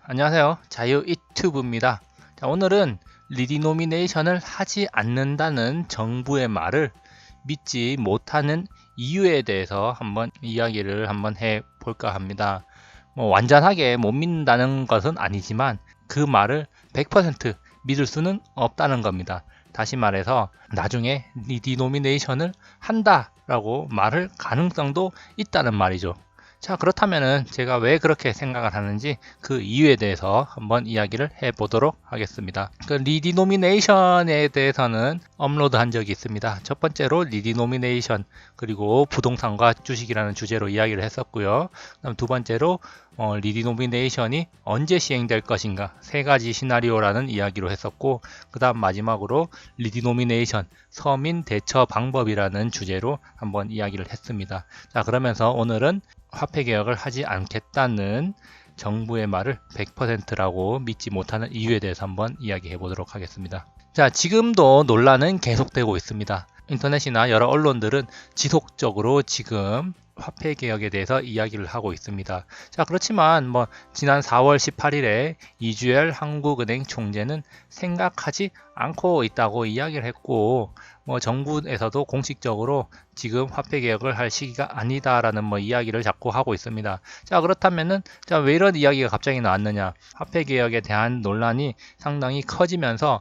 안녕하세요. 자유이튜브입니다. 자, 오늘은 리디노미네이션을 하지 않는다는 정부의 말을 믿지 못하는 이유에 대해서 한번 이야기를 해볼까 합니다. 완전하게 못 믿는다는 것은 아니지만 그 말을 100% 믿을 수는 없다는 겁니다. 다시 말해서 나중에 리디노미네이션을 한다라고 말할 가능성도 있다는 말이죠. 자, 그렇다면은 제가 왜 그렇게 생각을 하는지 그 이유에 대해서 한번 이야기를 해보도록 하겠습니다. 그 리디노미네이션에 대해서는 업로드 한 적이 있습니다. 첫 번째로 리디노미네이션, 그리고 부동산과 주식이라는 주제로 이야기를 했었고요. 그다음 두 번째로 리디노미네이션이 언제 시행될 것인가, 세 가지 시나리오라는 이야기로 했었고, 그 다음 마지막으로 리디노미네이션 서민 대처 방법이라는 주제로 한번 이야기를 했습니다. 자, 그러면서 오늘은 화폐 개혁을 하지 않겠다는 정부의 말을 100%라고 믿지 못하는 이유에 대해서 한번 이야기해 보도록 하겠습니다. 자, 지금도 논란은 계속되고 있습니다. 인터넷이나 여러 언론들은 지속적으로 지금 화폐 개혁에 대해서 이야기를 하고 있습니다. 자, 그렇지만 지난 4월 18일에 이주열 한국은행 총재는 생각하지 않고 있다고 이야기를 했고, 정부에서도 공식적으로 지금 화폐 개혁을 할 시기가 아니다라는 이야기를 자꾸 하고 있습니다. 자, 그렇다면은 왜 이런 이야기가 갑자기 나왔느냐? 화폐 개혁에 대한 논란이 상당히 커지면서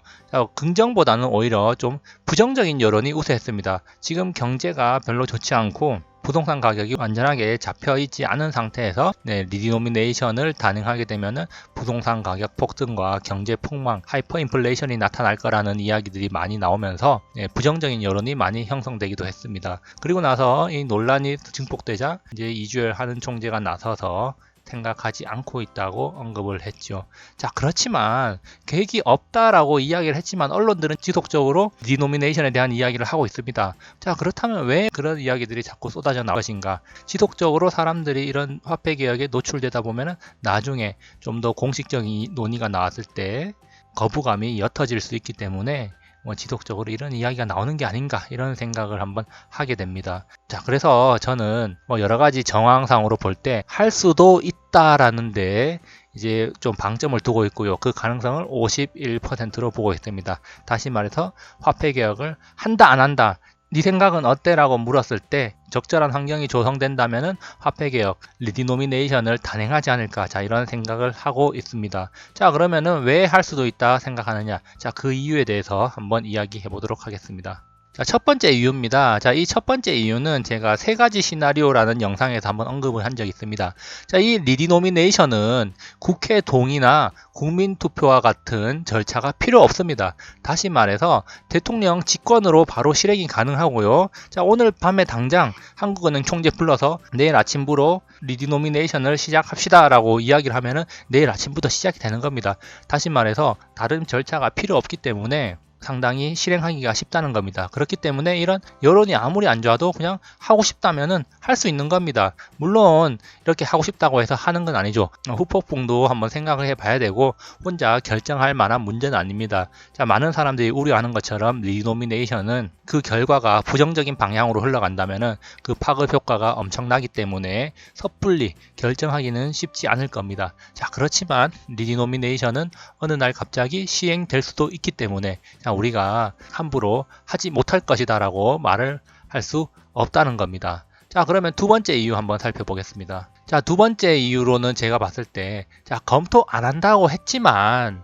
긍정보다는 오히려 좀 부정적인 여론이 우세했습니다. 지금 경제가 별로 좋지 않고 부동산 가격이 완전하게 잡혀 있지 않은 상태에서 리디노미네이션을 단행하게 되면은 부동산 가격 폭등과 경제 폭망, 하이퍼 인플레이션이 나타날 거라는 이야기들이 많이 나오면서 부정적인 여론이 많이 형성되기도 했습니다. 그리고 나서 이 논란이 증폭되자 이제 이주열 한 총재가 나서서 생각하지 않고 있다고 언급을 했죠. 자, 그렇지만 계획이 없다라고 이야기를 했지만 언론들은 지속적으로 리노미네이션에 대한 이야기를 하고 있습니다. 자, 그렇다면 왜 그런 이야기들이 자꾸 쏟아져 나올 것인가? 지속적으로 사람들이 이런 화폐 개혁에 노출되다 보면은 나중에 좀 더 공식적인 논의가 나왔을 때 거부감이 옅어질 수 있기 때문에 지속적으로 이런 이야기가 나오는 게 아닌가, 이런 생각을 한번 하게 됩니다. 자, 그래서 저는 여러 가지 정황상으로 볼 때 할 수도 있다라는데 이제 좀 방점을 두고 있고요. 그 가능성을 51%로 보고 있습니다. 다시 말해서 화폐 개혁을 한다 안 한다, 네 생각은 어때? 라고 물었을 때 적절한 환경이 조성된다면 화폐 개혁, 리디노미네이션을 단행하지 않을까, 자, 이런 생각을 하고 있습니다. 자, 그러면은 왜 할 수도 있다 생각하느냐? 자, 그 이유에 대해서 한번 이야기해 보도록 하겠습니다. 자, 첫 번째 이유입니다. 자, 이 첫 번째 이유는 제가 세 가지 시나리오라는 영상에서 한번 언급을 한 적이 있습니다. 자, 이 리디노미네이션은 국회 동의나 국민투표와 같은 절차가 필요 없습니다. 다시 말해서 대통령 직권으로 바로 실행이 가능하고요. 자, 오늘 밤에 당장 한국은행 총재 불러서 내일 아침부로 리디노미네이션을 시작합시다 라고 이야기를 하면은 내일 아침부터 시작이 되는 겁니다. 다시 말해서 다른 절차가 필요 없기 때문에 상당히 실행하기가 쉽다는 겁니다. 그렇기 때문에 이런 여론이 아무리 안 좋아도 그냥 하고 싶다면은 할 수 있는 겁니다. 물론 이렇게 하고 싶다고 해서 하는 건 아니죠. 후폭풍도 한번 생각을 해봐야 되고 혼자 결정할 만한 문제는 아닙니다. 자, 많은 사람들이 우려하는 것처럼 리노미네이션은 그 결과가 부정적인 방향으로 흘러간다면은 그 파급 효과가 엄청나기 때문에 섣불리 결정하기는 쉽지 않을 겁니다. 자, 그렇지만 리노미네이션은 어느 날 갑자기 시행될 수도 있기 때문에 우리가 함부로 하지 못할 것이다 라고 말을 할 수 없다는 겁니다. 자, 그러면 두 번째 이유 한번 살펴보겠습니다. 자, 두 번째 이유로는 제가 봤을 때, 자, 검토 안 한다고 했지만,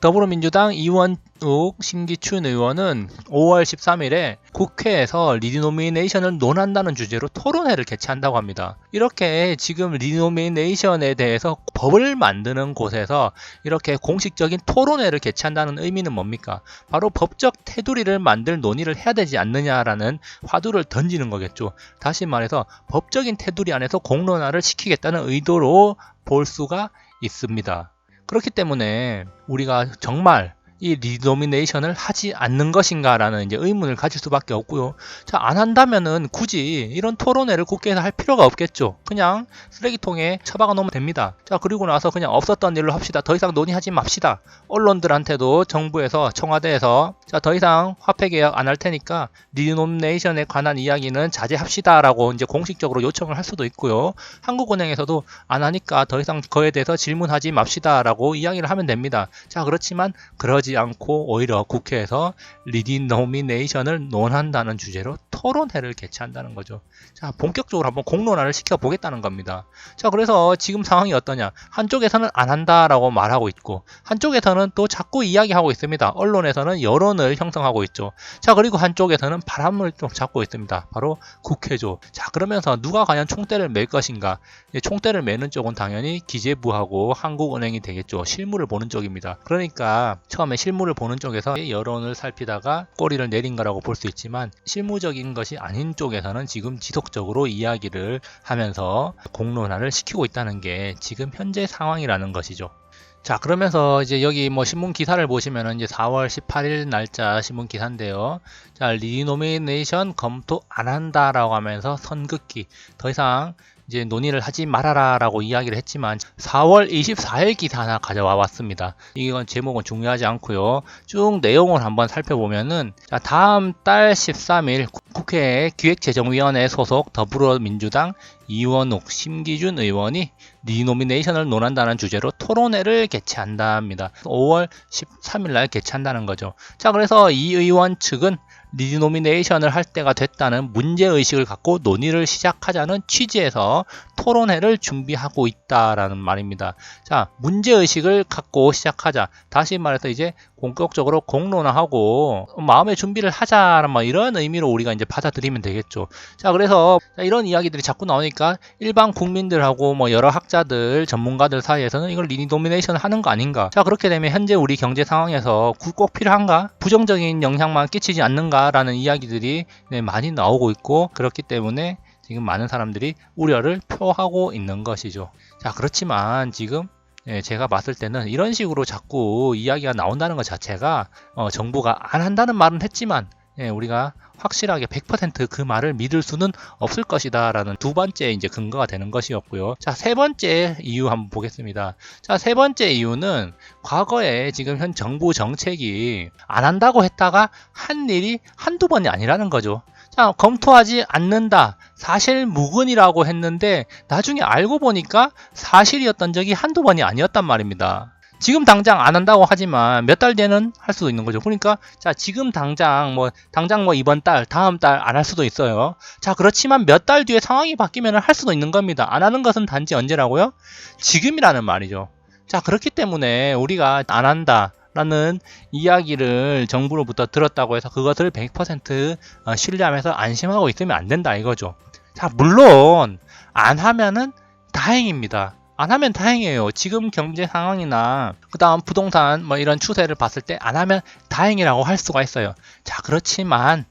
더불어민주당 이원욱 신기춘 의원은 5월 13일에 국회에서 리디노미네이션을 논한다는 주제로 토론회를 개최한다고 합니다. 이렇게 지금 리디노미네이션에 대해서 법을 만드는 곳에서 이렇게 공식적인 토론회를 개최한다는 의미는 뭡니까? 바로 법적 테두리를 만들 논의를 해야 되지 않느냐라는 화두를 던지는 거겠죠. 다시 말해서 법적인 테두리 안에서 공론화를 시키겠다는 의도로 볼 수가 있습니다. 그렇기 때문에 우리가 정말 이 리노미네이션을 하지 않는 것인가라는 이제 의문을 가질 수밖에 없고요. 자, 안 한다면은 굳이 이런 토론회를 국회에서 할 필요가 없겠죠. 그냥 쓰레기통에 처박아 놓으면 됩니다. 자, 그리고 나서 그냥 없었던 일로 합시다. 더 이상 논의하지 맙시다. 언론들한테도 정부에서 청와대에서 자, 더 이상 화폐 개혁 안 할 테니까 리노미네이션에 관한 이야기는 자제합시다라고 이제 공식적으로 요청을 할 수도 있고요. 한국은행에서도 안 하니까 더 이상 그거에 대해서 질문하지 맙시다라고 이야기를 하면 됩니다. 자, 그렇지만 그러지 않고 오히려 국회에서 리노미네이션을 논한다는 주제로 토론회를 개최한다는 거죠. 자, 본격적으로 한번 공론화를 시켜보겠다는 겁니다. 자, 그래서 지금 상황이 어떠냐? 한쪽에서는 안 한다라고 말하고 있고 한쪽에서는 또 자꾸 이야기하고 있습니다. 언론에서는 여론을 형성하고 있죠. 자, 그리고 한쪽에서는 바람을 좀 잡고 있습니다. 바로 국회죠. 자, 그러면서 누가 과연 총대를 맬 것인가? 총대를 매는 쪽은 당연히 기재부하고 한국은행이 되겠죠. 실무를 보는 쪽입니다. 그러니까 처음에 실무를 보는 쪽에서 여론을 살피다가 꼬리를 내린 거라고 볼 수 있지만 실무적인 것이 아닌 쪽에서는 지금 지속적으로 이야기를 하면서 공론화를 시키고 있다는 게 지금 현재 상황이라는 것이죠. 자, 그러면서 이제 여기 뭐 신문 기사를 보시면은 이제 4월 18일 날짜 신문 기사인데요. 자, 리노미네이션 검토 안 한다라고 하면서 선긋기 더 이상 이제 논의를 하지 말아라 라고 이야기를 했지만 4월 24일 기사 하나 가져와 봤습니다. 이건 제목은 중요하지 않고요. 쭉 내용을 한번 살펴보면은 자, 다음 달 13일 국회 기획재정위원회 소속 더불어민주당 이원욱, 심기준 의원이 리노미네이션을 논한다는 주제로 토론회를 개최한답니다. 5월 13일 날 개최한다는 거죠. 자, 그래서 이 의원 측은 리노미네이션을 할 때가 됐다는 문제의식을 갖고 논의를 시작하자는 취지에서 토론회를 준비하고 있다라는 말입니다. 자, 문제의식을 갖고 시작하자. 다시 말해서 이제 본격적으로 공론화하고 마음의 준비를 하자라는 뭐 이런 의미로 우리가 이제 받아들이면 되겠죠. 자, 그래서 이런 이야기들이 자꾸 나오니까 일반 국민들하고 뭐 여러 학자들, 전문가들 사이에서는 이걸 리노미네이션을 하는 거 아닌가? 자, 그렇게 되면 현재 우리 경제 상황에서 꼭 필요한가? 부정적인 영향만 끼치지 않는가라는 이야기들이 많이 나오고 있고 그렇기 때문에 지금 많은 사람들이 우려를 표하고 있는 것이죠. 자, 그렇지만 지금 제가 봤을 때는 이런 식으로 자꾸 이야기가 나온다는 것 자체가 정부가 안 한다는 말은 했지만 우리가 확실하게 100% 그 말을 믿을 수는 없을 것이다 라는 두 번째 이제 근거가 되는 것이었고요. 자, 세 번째 이유 한번 보겠습니다. 자, 세 번째 이유는 과거에 지금 현 정부 정책이 안 한다고 했다가 한 일이 한두 번이 아니라는 거죠. 자, 검토하지 않는다. 사실 무근이라고 했는데 나중에 알고 보니까 사실이었던 적이 한두 번이 아니었단 말입니다. 지금 당장 안 한다고 하지만 몇 달 뒤에는 할 수도 있는 거죠. 그러니까 자, 지금 당장 뭐 이번 달, 다음 달 안 할 수도 있어요. 자, 그렇지만 몇 달 뒤에 상황이 바뀌면 할 수도 있는 겁니다. 안 하는 것은 단지 언제라고요? 지금이라는 말이죠. 자, 그렇기 때문에 우리가 안 한다 라는 이야기를 정부로부터 들었다고 해서 그것을 100% 신뢰하면서 안심하고 있으면 안 된다 이거죠. 자, 물론 안 하면은 다행입니다. 안 하면 다행이에요. 지금 경제 상황이나 그 다음 부동산 뭐 이런 추세를 봤을 때 안 하면 다행이라고 할 수가 있어요. 자, 그렇지만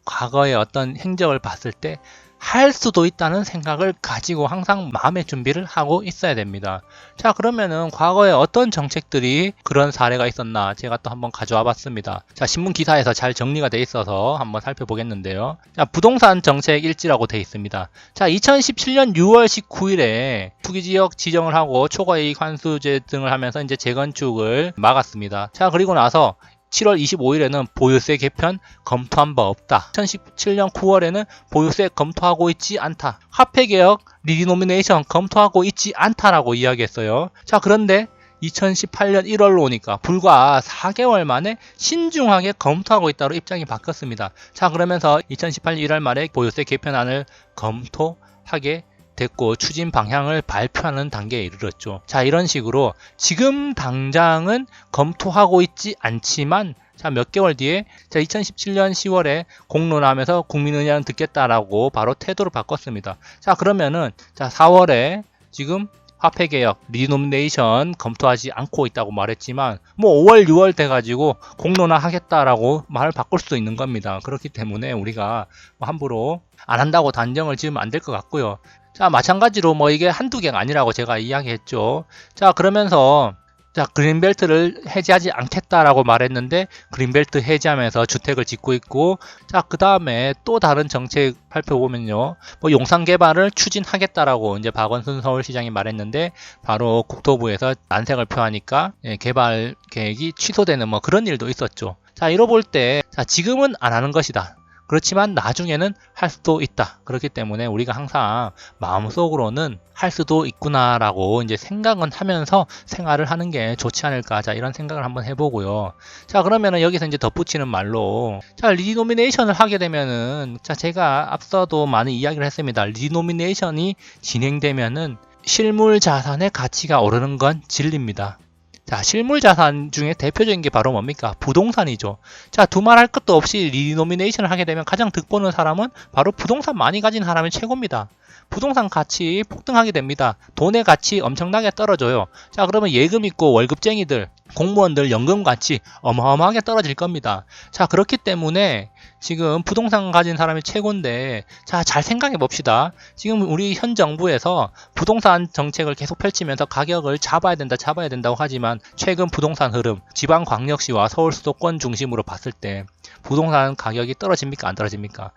과거의 어떤 행적을 봤을 때 할 수도 있다는 생각을 가지고 항상 마음의 준비를 하고 있어야 됩니다. 자, 그러면은 과거에 어떤 정책들이 그런 사례가 있었나 제가 또 한번 가져와 봤습니다. 자, 신문 기사에서 잘 정리가 돼 있어서 한번 살펴보겠는데요. 자, 부동산 정책 일지라고 돼 있습니다. 자, 2017년 6월 19일에 투기지역 지정을 하고 초과이익 환수제 등을 하면서 이제 재건축을 막았습니다. 자, 그리고 나서 7월 25일에는 보유세 개편 검토한 바 없다. 2017년 9월에는 보유세 검토하고 있지 않다. 화폐개혁 리노미네이션 검토하고 있지 않다라고 이야기했어요. 자, 그런데 2018년 1월로 오니까 불과 4개월 만에 신중하게 검토하고 있다로 입장이 바뀌었습니다. 자, 그러면서 2018년 1월 말에 보유세 개편안을 검토하게 됐고 추진 방향을 발표하는 단계에 이르렀죠. 자, 이런 식으로 지금 당장은 검토하고 있지 않지만 자, 몇 개월 뒤에 자, 2017년 10월에 공론하면서 국민 의견을 듣겠다라고 바로 태도를 바꿨습니다. 자, 그러면은 자, 4월에 지금 화폐개혁, 리노미네이션 검토하지 않고 있다고 말했지만 뭐 5월, 6월 돼가지고 공론화 하겠다라고 말을 바꿀 수도 있는 겁니다. 그렇기 때문에 우리가 뭐 함부로 안 한다고 단정을 지으면 안 될 것 같고요. 자, 마찬가지로 뭐 이게 한두 개가 아니라고 제가 이야기했죠. 자, 그러면서 자, 그린벨트를 해제하지 않겠다라고 말했는데 그린벨트 해제하면서 주택을 짓고 있고, 자, 그 다음에 또 다른 정책 발표보면요, 뭐 용산 개발을 추진하겠다라고 이제 박원순 서울시장이 말했는데 바로 국토부에서 난색을 표하니까 개발 계획이 취소되는 뭐 그런 일도 있었죠. 자, 이러 볼 때, 자, 지금은 안 하는 것이다. 그렇지만 나중에는 할 수도 있다. 그렇기 때문에 우리가 항상 마음속으로는 할 수도 있구나라고 이제 생각은 하면서 생활을 하는 게 좋지 않을까. 자, 이런 생각을 한번 해보고요. 자, 그러면은 여기서 이제 덧붙이는 말로, 자, 리노미네이션을 하게 되면은, 자, 제가 앞서도 많은 이야기를 했습니다. 리노미네이션이 진행되면은 실물 자산의 가치가 오르는 건 진리입니다. 자, 실물 자산 중에 대표적인 게 바로 뭡니까? 부동산이죠. 자, 두말할 것도 없이 리노미네이션을 하게 되면 가장 득보는 사람은 바로 부동산 많이 가진 사람이 최고입니다. 부동산 가치 폭등하게 됩니다. 돈의 가치 엄청나게 떨어져요. 자, 그러면 예금 있고 월급쟁이들, 공무원들 연금 가치 어마어마하게 떨어질 겁니다. 자, 그렇기 때문에 지금 부동산 가진 사람이 최고인데, 자, 잘 생각해 봅시다. 지금 우리 현 정부에서 부동산 정책을 계속 펼치면서 가격을 잡아야 된다고 하지만 최근 부동산 흐름, 지방광역시와 서울 수도권 중심으로 봤을 때 부동산 가격이 떨어집니까? 안 떨어집니까?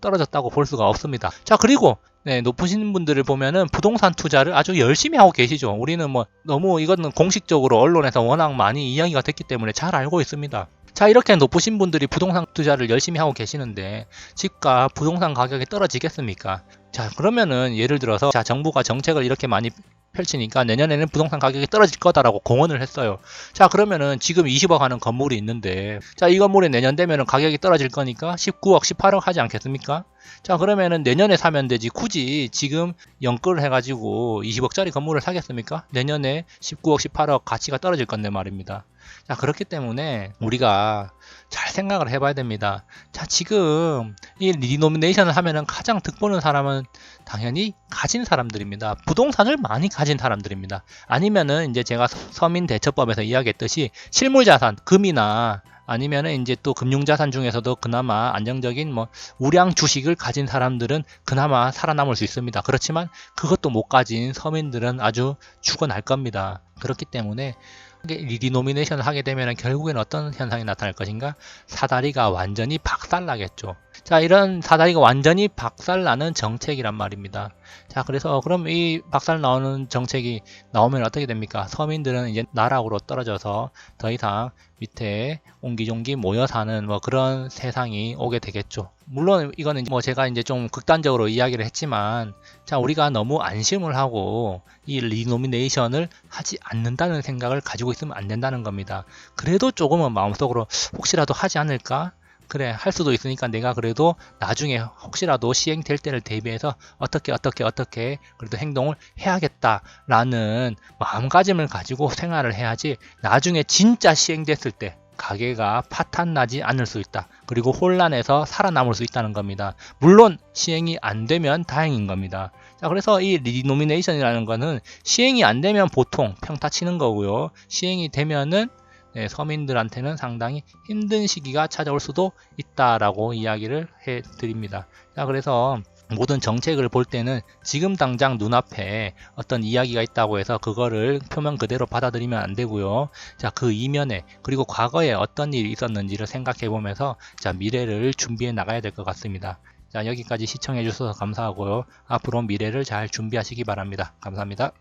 떨어졌다고 볼 수가 없습니다. 자, 그리고 높으신 분들을 보면은 부동산 투자를 아주 열심히 하고 계시죠. 우리는 뭐 너무 이거는 공식적으로 언론에서 워낙 많이 이야기가 됐기 때문에 잘 알고 있습니다. 자, 이렇게 높으신 분들이 부동산 투자를 열심히 하고 계시는데 집값, 부동산 가격이 떨어지겠습니까? 자, 그러면은 예를 들어서, 자, 정부가 정책을 이렇게 많이 펼치니까 내년에는 부동산 가격이 떨어질 거다라고 공언을 했어요. 자, 그러면은 지금 20억 하는 건물이 있는데, 자, 이 건물이 내년 되면은 가격이 떨어질 거니까 19억, 18억 하지 않겠습니까? 자, 그러면은 내년에 사면 되지. 굳이 지금 연끌을 해가지고 20억짜리 건물을 사겠습니까? 내년에 19억, 18억 가치가 떨어질 건데 말입니다. 자, 그렇기 때문에 우리가 잘 생각을 해봐야 됩니다. 자, 지금 이 리노미네이션을 하면은 가장 득보는 사람은 당연히 가진 사람들입니다. 부동산을 많이 가진 사람들입니다. 아니면은 이제 제가 서민대처법에서 이야기했듯이 실물자산, 금이나 아니면은 이제 또 금융자산 중에서도 그나마 안정적인 뭐 우량 주식을 가진 사람들은 그나마 살아남을 수 있습니다. 그렇지만 그것도 못 가진 서민들은 아주 죽어날 겁니다. 그렇기 때문에 리노미네이션을 하게 되면 결국에는 어떤 현상이 나타날 것인가? 사다리가 완전히 박살나겠죠. 자, 이런 사다리가 완전히 박살나는 정책이란 말입니다. 자, 그래서 그럼 이 박살 나오는 정책이 나오면 어떻게 됩니까? 서민들은 이제 나락으로 떨어져서 더 이상 밑에 옹기종기 모여 사는 뭐 그런 세상이 오게 되겠죠. 물론 이거는 뭐 제가 이제 좀 극단적으로 이야기를 했지만, 자, 우리가 너무 안심을 하고 이 리노미네이션을 하지 않는다는 생각을 가지고 있으면 안 된다는 겁니다. 그래도 조금은 마음속으로 혹시라도 하지 않을까? 그래, 할 수도 있으니까 내가 그래도 나중에 혹시라도 시행될 때를 대비해서 어떻게 그래도 행동을 해야겠다라는 마음가짐을 가지고 생활을 해야지, 나중에 진짜 시행됐을 때 가게가 파탄나지 않을 수 있다. 그리고 혼란에서 살아남을 수 있다는 겁니다. 물론 시행이 안 되면 다행인 겁니다. 자, 그래서 이 리노미네이션이라는 거는 시행이 안 되면 보통 평타 치는 거고요. 시행이 되면은 서민들한테는 상당히 힘든 시기가 찾아올 수도 있다라고 이야기를 해 드립니다. 자, 그래서 모든 정책을 볼 때는 지금 당장 눈앞에 어떤 이야기가 있다고 해서 그거를 표면 그대로 받아들이면 안 되고요. 자, 그 이면에 그리고 과거에 어떤 일이 있었는지를 생각해 보면서 자, 미래를 준비해 나가야 될 것 같습니다. 자, 여기까지 시청해 주셔서 감사하고요. 앞으로 미래를 잘 준비하시기 바랍니다. 감사합니다.